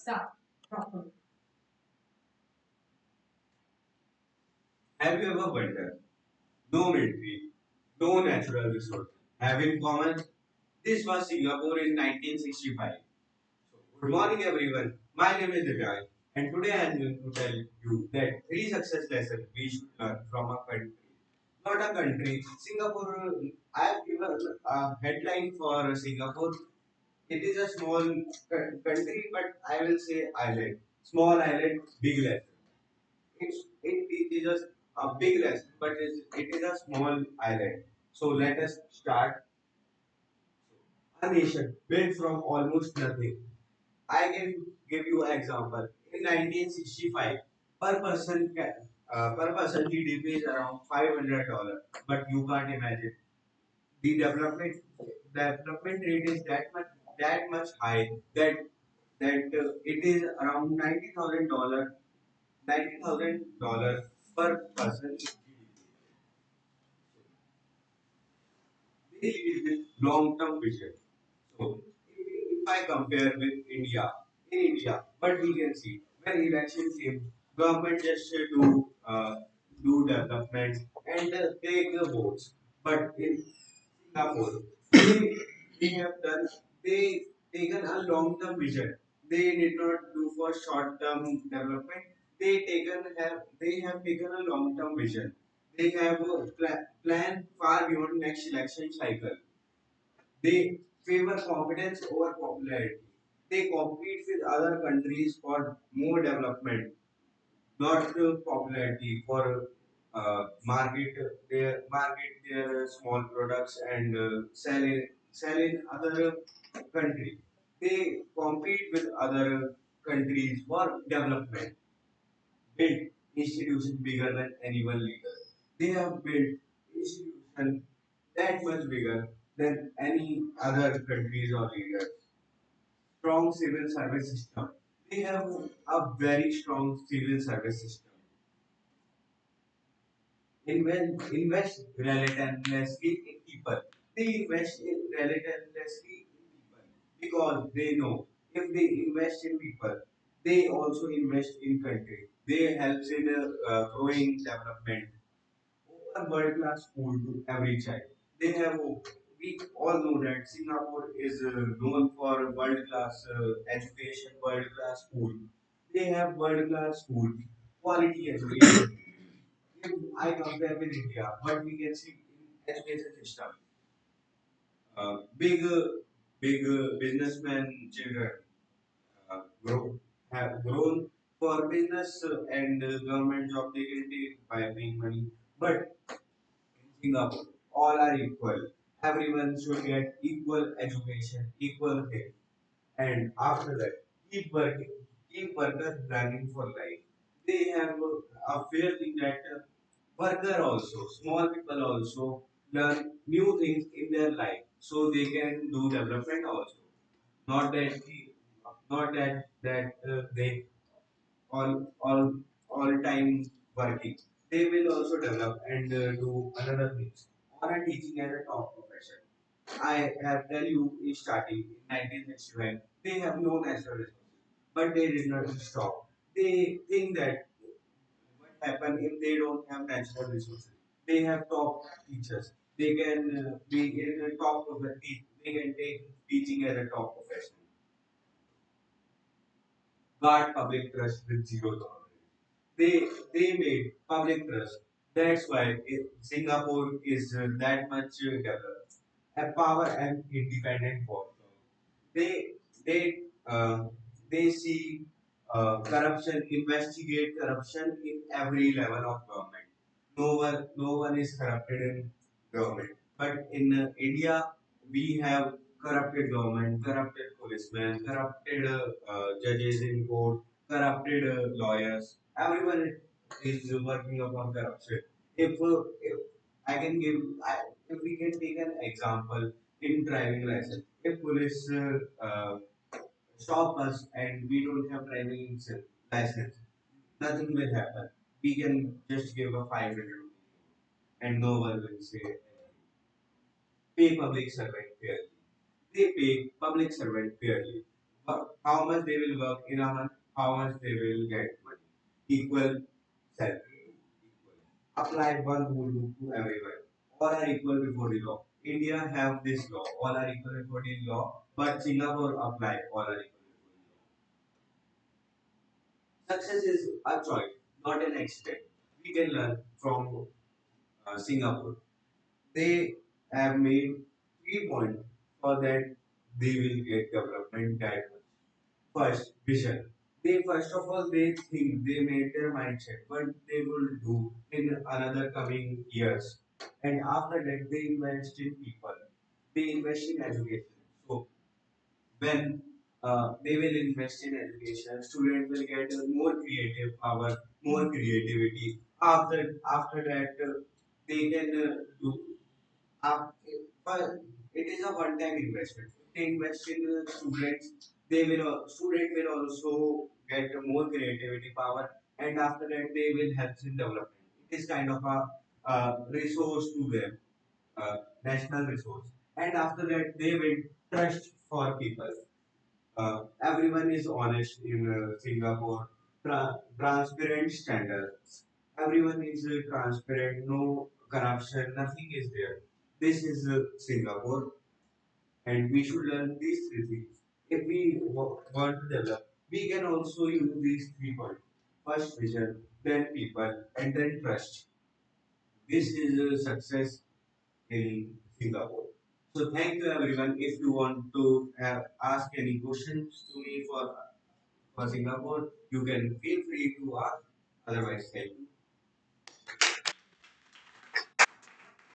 Have you ever wondered? No military, no natural resources have in common. This was Singapore in 1965. So, good morning, everyone. My name is Divyan, and today I am going to tell you that three success lessons we should learn from a country. Not a country. Singapore. I have given a headline for Singapore. It is a small country, but I will say island. Small island, big lesson. It is just a big lesson, but it is a small island. So let us start. A nation built from almost nothing. I can give you an example. In 1965, per person GDP is around $500, but you can't imagine the development rate is that much high that it is around $90,000 per person. They lead with long-term vision. So, if I compare with India, what we can see when election came, government just do development and take the votes. But in Singapore, they, they have done they taken a long-term vision. They did not do for short-term development. They have taken a long-term vision. They have a plan far beyond next election cycle. They favor competence over popularity. They compete with other countries for more development, not popularity for market their small products and sell in other country. They compete with other countries for development. Build institutions bigger than anyone leader. They have built institutions that much bigger than any other countries or leaders. Strong civil service system. They have a very strong civil service system. Invest relentlessly in people. They invest in relentlessly in people because they know if they invest in people, they also invest in country. They helps in growing development. Open world class school to every child. They have we all know that Singapore is known for world class education, world class school. They have world class school, quality education. If I compare with India, what we can see in education system, big businessmen children uh, grow have grown for business and government job they can take by paying money. But in Singapore, all are equal. Everyone should get equal education, equal pay. And after that, keep working, keep workers learning for life. They have a fair thing that worker also, small people also learn new things in their life, so they can do development also. Not that they all time working. They will also develop and do another things. On a teaching as a top profession. I have tell you in starting in 1961, they have no natural resources, but they did not stop. They think that what happen if they don't have natural resources? They have top teachers. They can be in a top of the teach. They can take teaching as a top profession. Guard public trust with zero tolerance. They made public trust. That's why Singapore is that much developed. A power and independent force. They they uh, they see corruption, investigate corruption in every level of government. No one is corrupted in government. But in India, we have corrupted government, corrupted policemen, corrupted judges in court, corrupted lawyers. Everyone is working upon corruption. If I can give, if we can take an example in driving license, if police stop us and we don't have driving license, nothing will happen. We can just give a 500 and no one will say pay public servant fairly. They pay public servant fairly. how much they will work in a month, how much they will get money. Equal salary. Equal. Apply one rule to everyone. All are equal before the law. India have this law. All are equal before the law. But Singapore apply. All are equal before the law. Success is a choice, not an accident. We can learn from Singapore. They have made 3 points for that they will get development that much. First, vision. They first of all they think they made their mindset what they will do in another coming years, and after that they invest in people. They invest in education. So when they will invest in education, students will get more creative power, more creativity. After that, they can do but it is a one-time investment. If they invest in students, student will also get more creativity power, and after that they will help in development. It is kind of a resource to them, national resource, and after that they will trust for people. Everyone is honest in Singapore. Transparent standards. Everyone is transparent. No corruption. Nothing is there. This is Singapore, and we should learn these three things. If we want to develop, we can also use these 3 points. First vision, then people, and then trust. This is success in Singapore. So thank you everyone. If you want to ask any questions to me for Singapore, you can feel free to ask. Otherwise, thank you.